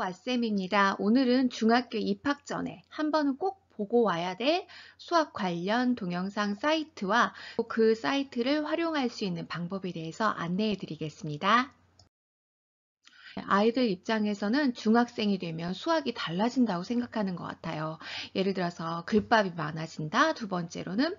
왓쌤입니다. 오늘은 중학교 입학 전에 한 번은 꼭 보고 와야 될 수학 관련 동영상 사이트와 그 사이트를 활용할 수 있는 방법에 대해서 안내해 드리겠습니다. 아이들 입장에서는 중학생이 되면 수학이 달라진다고 생각하는 것 같아요. 예를 들어서 글밥이 많아진다. 두 번째로는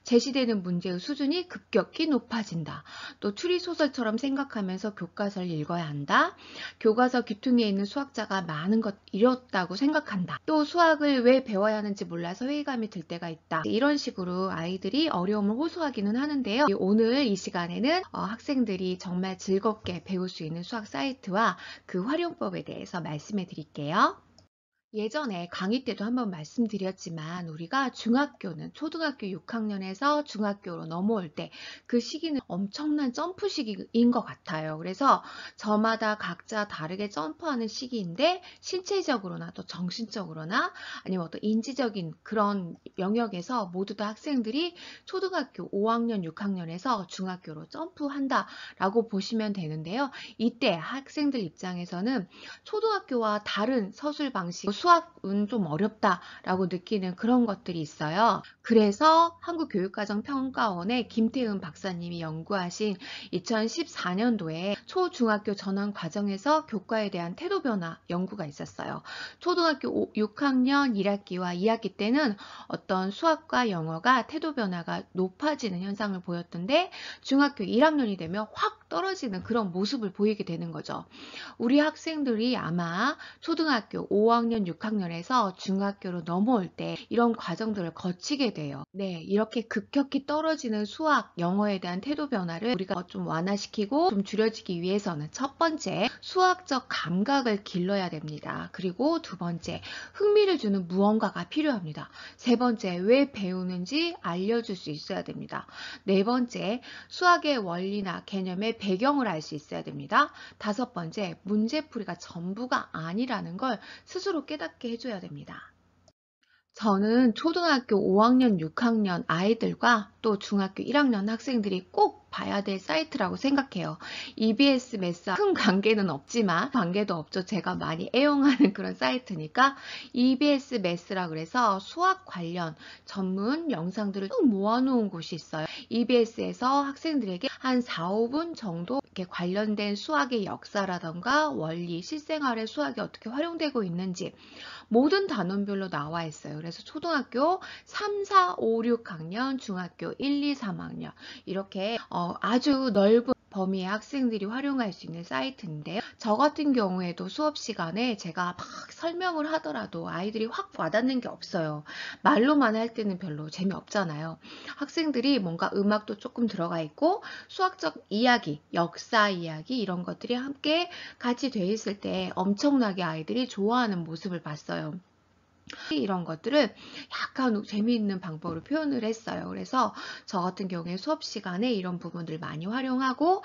제시되는 문제의 수준이 급격히 높아진다. 또 추리소설처럼 생각하면서 교과서를 읽어야 한다. 교과서 귀퉁이에 있는 수학자가 많은 것 이렇다고 생각한다. 또 수학을 왜 배워야 하는지 몰라서 회의감이 들 때가 있다. 이런 식으로 아이들이 어려움을 호소하기는 하는데요. 오늘 이 시간에는 학생들이 정말 즐겁게 배울 수 있는 수학 사이트와 그 활용법에 대해서 말씀해 드릴게요. 예전에 강의 때도 한번 말씀드렸지만 우리가 중학교는 초등학교 6학년에서 중학교로 넘어올 때 그 시기는 엄청난 점프 시기인 것 같아요. 그래서 저마다 각자 다르게 점프하는 시기인데 신체적으로나 또 정신적으로나 아니면 어떤 인지적인 그런 영역에서 모두 다 학생들이 초등학교 5학년, 6학년에서 중학교로 점프한다라고 보시면 되는데요. 이때 학생들 입장에서는 초등학교와 다른 서술 방식, 수학은 좀 어렵다라고 느끼는 그런 것들이 있어요. 그래서 한국교육과정평가원의 김태은 박사님이 연구하신 2014년도에 초중학교 전환 과정에서 교과에 대한 태도 변화 연구가 있었어요. 초등학교 6학년 1학기와 2학기 때는 어떤 수학과 영어가 태도 변화가 높아지는 현상을 보였던데 중학교 1학년이 되면 확 떨어지는 그런 모습을 보이게 되는 거죠. 우리 학생들이 아마 초등학교 5학년, 6학년에서 중학교로 넘어올 때 이런 과정들을 거치게 돼요. 네, 이렇게 급격히 떨어지는 수학, 영어에 대한 태도 변화를 우리가 좀 완화시키고 좀 줄여지기 위해서는 첫 번째, 수학적 감각을 길러야 됩니다. 그리고 두 번째, 흥미를 주는 무언가가 필요합니다. 세 번째, 왜 배우는지 알려줄 수 있어야 됩니다. 네 번째, 수학의 원리나 개념의 배경을 알 수 있어야 됩니다. 다섯 번째, 문제풀이가 전부가 아니라는 걸 스스로 깨닫게 해줘야 됩니다. 저는 초등학교 5학년, 6학년 아이들과 또 중학교 1학년 학생들이 꼭 봐야 될 사이트라고 생각해요. EBS 매스와 큰 관계는 없지만 관계도 없죠. 제가 많이 애용하는 그런 사이트니까 EBS 매스라 그래서 수학 관련 전문 영상들을 쭉 모아놓은 곳이 있어요. EBS에서 학생들에게 한 4, 5분 정도 이렇게 관련된 수학의 역사라던가 원리, 실생활의 수학이 어떻게 활용되고 있는지 모든 단원별로 나와 있어요. 그래서 초등학교 3, 4, 5, 6학년, 중학교 1, 2, 3학년 이렇게 아주 넓은 범위의 학생들이 활용할 수 있는 사이트인데요. 저 같은 경우에도 수업 시간에 제가 막 설명을 하더라도 아이들이 확 와닿는 게 없어요. 말로만 할 때는 별로 재미없잖아요. 학생들이 뭔가 음악도 조금 들어가 있고 수학적 이야기, 역사 이야기 이런 것들이 함께 같이 돼 있을 때 엄청나게 아이들이 좋아하는 모습을 봤어요. 이런 것들을 약간 재미있는 방법으로 표현을 했어요. 그래서 저 같은 경우에 수업 시간에 이런 부분들을 많이 활용하고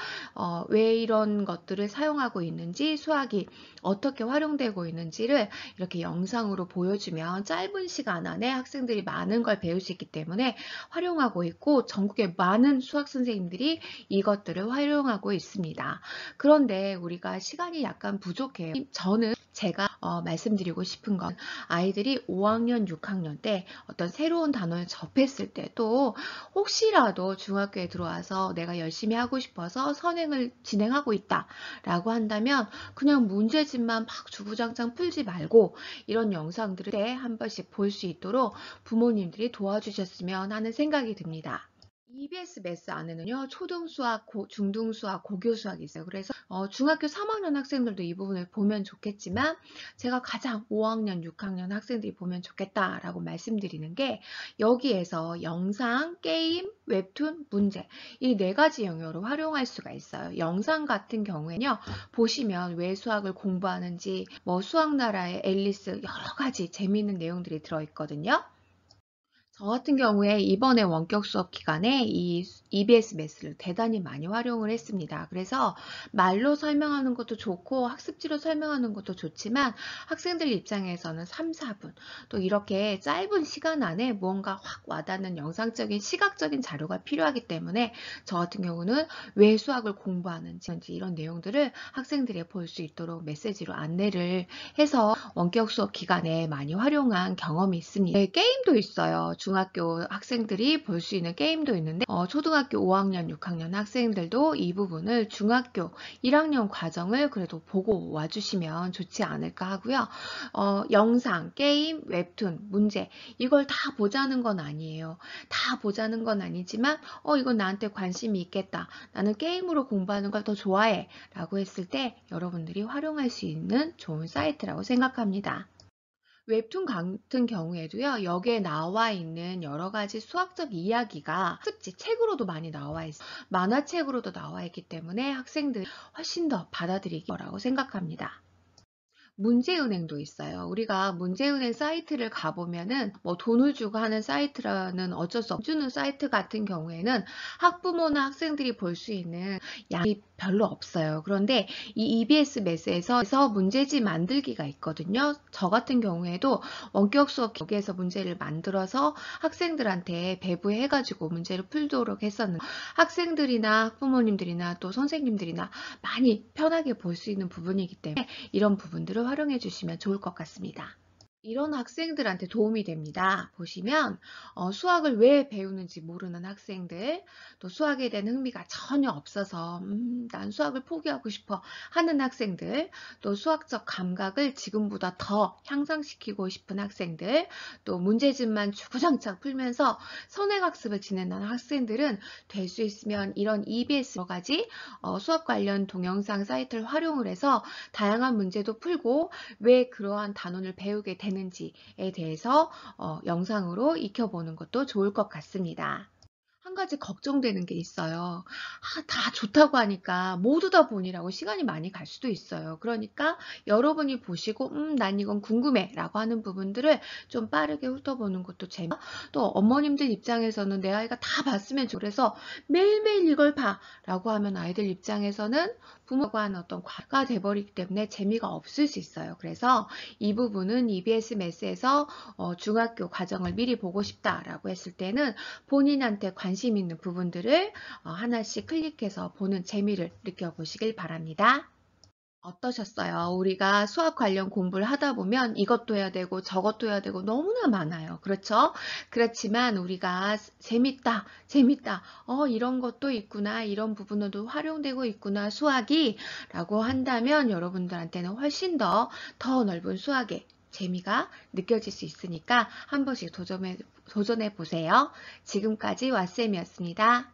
왜 이런 것들을 사용하고 있는지 수학이 어떻게 활용되고 있는지를 이렇게 영상으로 보여주면 짧은 시간 안에 학생들이 많은 걸 배울 수 있기 때문에 활용하고 있고 전국의 많은 수학 선생님들이 이것들을 활용하고 있습니다. 그런데 우리가 시간이 약간 부족해요. 저는 제가 말씀드리고 싶은 건 아이들이 5학년, 6학년 때 어떤 새로운 단어를 접했을 때 또 혹시라도 중학교에 들어와서 내가 열심히 하고 싶어서 선행을 진행하고 있다 라고 한다면 그냥 문제집만 막 주구장창 풀지 말고 이런 영상들을 한 번씩 볼 수 있도록 부모님들이 도와주셨으면 하는 생각이 듭니다. EBS 매스 안에는요, 초등수학, 중등수학, 고교수학이 있어요. 그래서 중학교 3학년 학생들도 이 부분을 보면 좋겠지만 제가 가장 5학년, 6학년 학생들이 보면 좋겠다라고 말씀드리는 게 여기에서 영상, 게임, 웹툰, 문제 이 네 가지 영역으로 활용할 수가 있어요. 영상 같은 경우에는요, 보시면 왜 수학을 공부하는지 뭐 수학나라의 앨리스 여러 가지 재미있는 내용들이 들어있거든요. 저 같은 경우에 이번에 원격 수업 기간에 이 EBS 매스를 대단히 많이 활용을 했습니다. 그래서 말로 설명하는 것도 좋고 학습지로 설명하는 것도 좋지만 학생들 입장에서는 3, 4분 또 이렇게 짧은 시간 안에 무언가 확 와닿는 영상적인 시각적인 자료가 필요하기 때문에 저 같은 경우는 왜 수학을 공부하는지 이런 내용들을 학생들이 볼 수 있도록 메시지로 안내를 해서 원격 수업 기간에 많이 활용한 경험이 있습니다. 네, 게임도 있어요. 중학교 학생들이 볼 수 있는 게임도 있는데 초등학교 5학년, 6학년 학생들도 이 부분을 중학교 1학년 과정을 그래도 보고 와주시면 좋지 않을까 하고요. 영상, 게임, 웹툰, 문제 이걸 다 보자는 건 아니에요. 다 보자는 건 아니지만 이건 나한테 관심이 있겠다. 나는 게임으로 공부하는 걸 더 좋아해 라고 했을 때 여러분들이 활용할 수 있는 좋은 사이트라고 생각합니다. 웹툰 같은 경우에도요, 여기에 나와 있는 여러 가지 수학적 이야기가 학습지 책으로도 많이 나와 있어요. 만화책으로도 나와 있기 때문에 학생들이 훨씬 더 받아들이기 거라고 생각합니다. 문제은행도 있어요. 우리가 문제은행 사이트를 가보면은 뭐 돈을 주고 하는 사이트라는 어쩔 수 없는 사이트 같은 경우에는 학부모나 학생들이 볼 수 있는 양이 별로 없어요. 그런데 이 EBS 매스에서 문제지 만들기가 있거든요. 저 같은 경우에도 원격 수업 여기에서 문제를 만들어서 학생들한테 배부해가지고 문제를 풀도록 했었는데 학생들이나 학부모님들이나 또 선생님들이나 많이 편하게 볼 수 있는 부분이기 때문에 이런 부분들을 활용해 주시면 좋을 것 같습니다. 이런 학생들한테 도움이 됩니다. 보시면 수학을 왜 배우는지 모르는 학생들, 또 수학에 대한 흥미가 전혀 없어서 난 수학을 포기하고 싶어 하는 학생들, 또 수학적 감각을 지금보다 더 향상시키고 싶은 학생들, 또 문제집만 주구장창 풀면서 선행학습을 진행하는 학생들은 될 수 있으면 이런 EBS 여러 가지 수학 관련 동영상 사이트를 활용을 해서 다양한 문제도 풀고 왜 그러한 단원을 배우게 되는지에 대해서 영상으로 익혀보는 것도 좋을 것 같습니다. 한 가지 걱정되는 게 있어요. 다 좋다고 하니까 모두 다 보니라고 시간이 많이 갈 수도 있어요. 그러니까 여러분이 보시고 난 이건 궁금해 라고 하는 부분들을 좀 빠르게 훑어보는 것도 재밌고 또 어머님들 입장에서는 내 아이가 다 봤으면 좋 그래서 매일매일 이걸 봐 라고 하면 아이들 입장에서는 부모가 하는 어떤 과가 돼버리기 때문에 재미가 없을 수 있어요. 그래서 이 부분은 EBS 매스에서 중학교 과정을 미리 보고 싶다라고 했을 때는 본인한테 관심 있는 부분들을 하나씩 클릭해서 보는 재미를 느껴보시길 바랍니다. 어떠셨어요? 우리가 수학 관련 공부를 하다 보면 이것도 해야 되고 저것도 해야 되고 너무나 많아요. 그렇죠? 그렇지만 우리가 재밌다, 재밌다. 이런 것도 있구나. 이런 부분으로 활용되고 있구나. 수학이 라고 한다면 여러분들한테는 훨씬 더 넓은 수학의 재미가 느껴질 수 있으니까 한 번씩 도전해 보세요. 지금까지 왓쌤이었습니다.